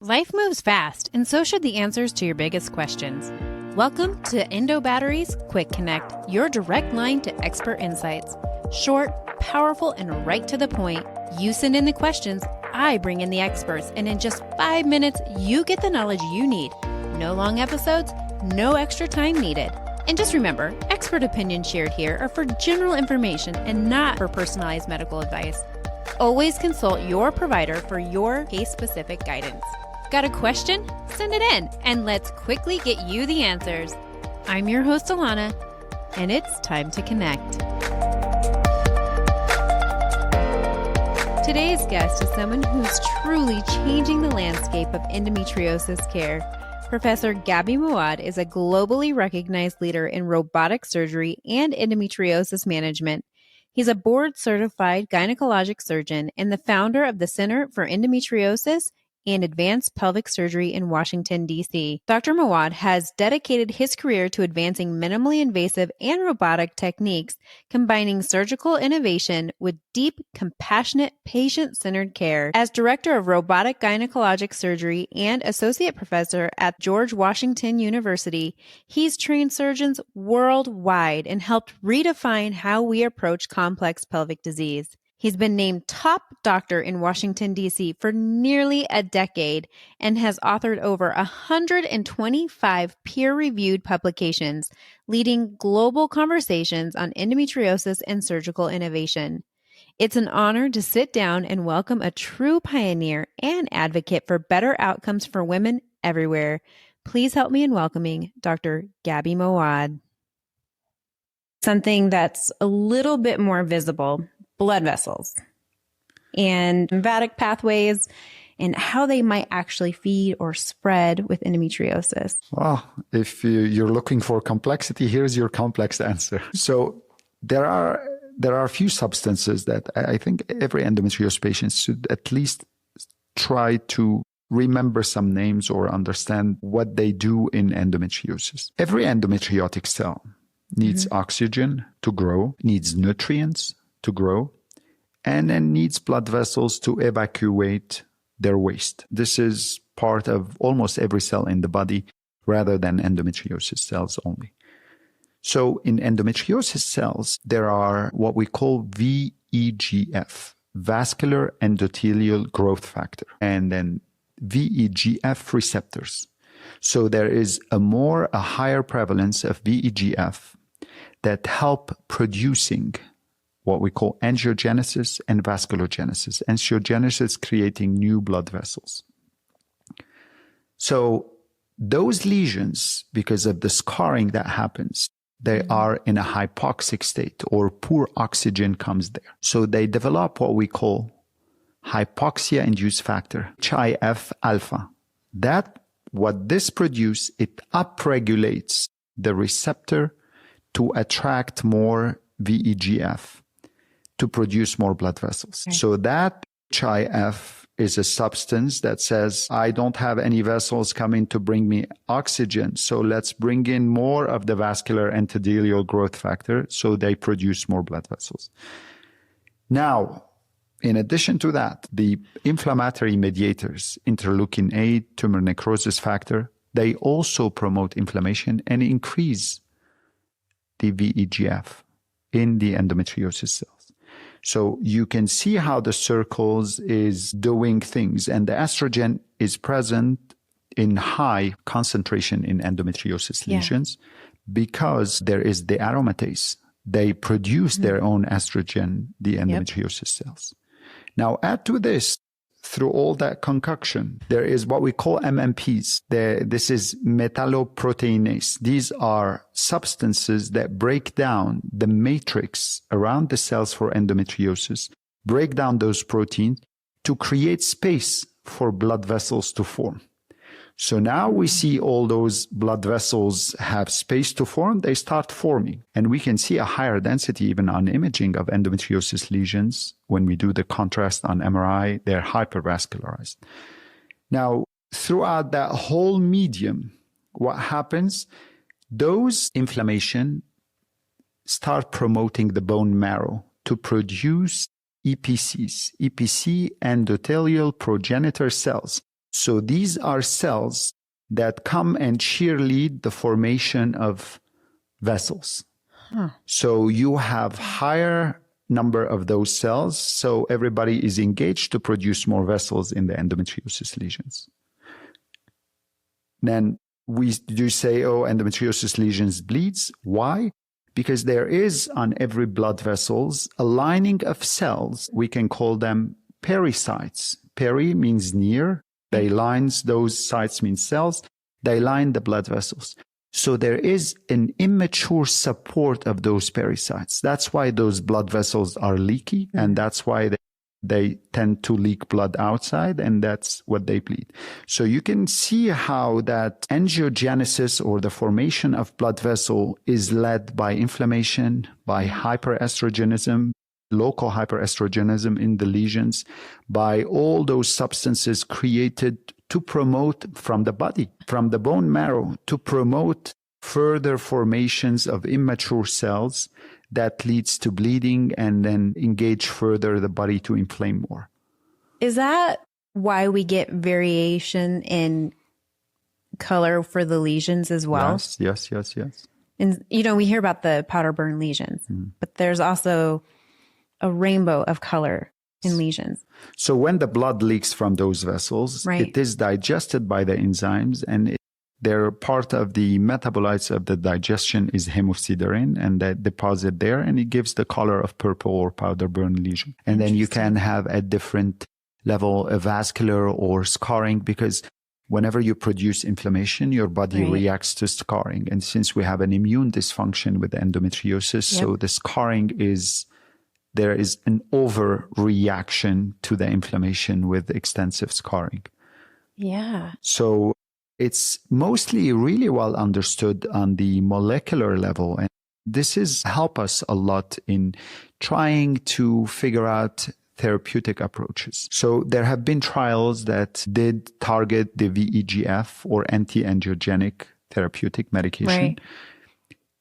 Life moves fast, and so should the answers to your biggest questions. Welcome to Endo Batteries Quick Connect, your direct line to expert insights. Short, powerful, and right to the point. You send in the questions, I bring in the experts, and in just 5 minutes, you get the knowledge you need. No long episodes, no extra time needed. And just remember, expert opinions shared here are for general information and not for personalized medical advice. Always consult your provider for your case-specific guidance. Got a question? Send it in, and let's quickly get you the answers. I'm your host, Alana, and it's time to connect. Today's guest is someone who's truly changing the landscape of endometriosis care. Professor Gaby Moawad is a globally recognized leader in robotic surgery and endometriosis management. He's a board-certified gynecologic surgeon and the founder of the Center for Endometriosis and Advanced Pelvic Surgery in Washington, D.C. Dr. Moawad has dedicated his career to advancing minimally invasive and robotic techniques, combining surgical innovation with deep, compassionate, patient-centered care. As director of robotic gynecologic surgery and associate professor at George Washington University, he's trained surgeons worldwide and helped redefine how we approach complex pelvic disease. He's been named top doctor in Washington, D.C. for nearly a decade and has authored over 125 peer-reviewed publications, leading global conversations on endometriosis and surgical innovation. It's an honor to sit down and welcome a true pioneer and advocate for better outcomes for women everywhere. Please help me in welcoming Dr. Gaby Moawad. Something that's a little bit more visible: blood vessels and lymphatic pathways and how they might actually feed or spread with endometriosis. Well, if you're looking for complexity, here's your complex answer. So there are a few substances that I think every endometriosis patient should at least try to remember some names or understand what they do in endometriosis. Every endometriotic cell needs oxygen to grow, needs nutrients to grow, and then needs blood vessels to evacuate their waste. This is part of almost every cell in the body rather than endometriosis cells only. So in endometriosis cells, there are what we call VEGF, vascular endothelial growth factor, and then VEGF receptors. So there is a higher prevalence of VEGF that help producing what we call angiogenesis and vasculogenesis. Angiogenesis creating new blood vessels. So those lesions, because of the scarring that happens, they are in a hypoxic state or poor oxygen comes there. So they develop what we call hypoxia-induced factor, HIF-alpha. What this produces, it upregulates the receptor to attract more VEGF, to produce more blood vessels. Okay. So that HIF is a substance that says, I don't have any vessels coming to bring me oxygen, so let's bring in more of the vascular endothelial growth factor so they produce more blood vessels. Now, in addition to that, the inflammatory mediators, interleukin-8, tumor necrosis factor, they also promote inflammation and increase the VEGF in the endometriosis cells. So you can see how the circles is doing things, and the estrogen is present in high concentration in endometriosis lesions because there is the aromatase. They produce their own estrogen, the endometriosis cells. Now add to this, through all that concoction, there is what we call MMPs. This is metalloproteinases. These are substances that break down the matrix around the cells for endometriosis, break down those proteins to create space for blood vessels to form. So now we see all those blood vessels have space to form, they start forming. And we can see a higher density even on imaging of endometriosis lesions. When we do the contrast on MRI, they're hypervascularized. Now, throughout that whole medium, what happens? Those inflammation start promoting the bone marrow to produce EPCs, EPC endothelial progenitor cells. So these are cells that come and cheerlead the formation of vessels. So you have higher number of those cells, so everybody is engaged to produce more vessels in the endometriosis lesions. Then we do say, oh, endometriosis lesions bleeds. Why? Because there is on every blood vessels a lining of cells. We can call them pericytes. Peri means near. They lines, those sites mean cells. They line the blood vessels. So there is an immature support of those pericytes. That's why those blood vessels are leaky, and that's why they tend to leak blood outside, and that's what they bleed. So you can see how that angiogenesis, or the formation of blood vessel, is led by inflammation, by hyperestrogenism, local hyperestrogenism in the lesions, by all those substances created to promote from the body, from the bone marrow, to promote further formations of immature cells that leads to bleeding and then engage further the body to inflame more. Is that why we get variation in color for the lesions as well? Yes. And, we hear about the powder burn lesions, but there's also a rainbow of color in lesions. So when the blood leaks from those vessels, it is digested by the enzymes, and they're part of the metabolites of the digestion is hemosiderin, and that deposit there, and it gives the color of purple or powder burn lesion. And then you can have a different level of vascular or scarring, because whenever you produce inflammation, your body reacts to scarring. And since we have an immune dysfunction with endometriosis, so the scarring there is an overreaction to the inflammation with extensive scarring. Yeah. So it's mostly really well understood on the molecular level. And this is help us a lot in trying to figure out therapeutic approaches. So there have been trials that did target the VEGF, or anti-angiogenic therapeutic medication.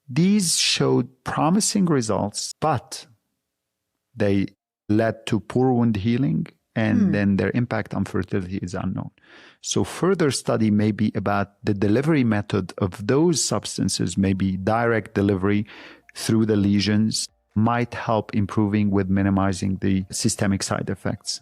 These showed promising results, but they led to poor wound healing, and then their impact on fertility is unknown. So further study may be about the delivery method of those substances, maybe direct delivery through the lesions, might help improving with minimizing the systemic side effects.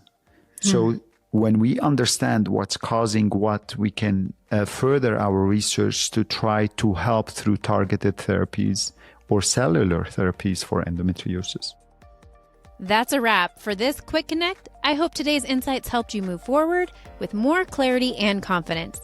So when we understand what's causing what, we can further our research to try to help through targeted therapies or cellular therapies for endometriosis. That's a wrap for this Quick Connect. I hope today's insights helped you move forward with more clarity and confidence.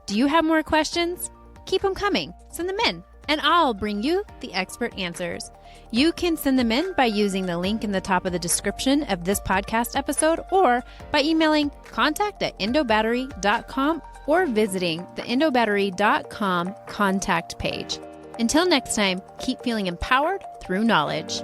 Do you have more questions? Keep them coming. Send them in, and I'll bring you the expert answers. You can send them in by using the link in the top of the description of this podcast episode, or by emailing contact@endobattery.com, or visiting the endobattery.com contact page. Until next time, keep feeling empowered through knowledge.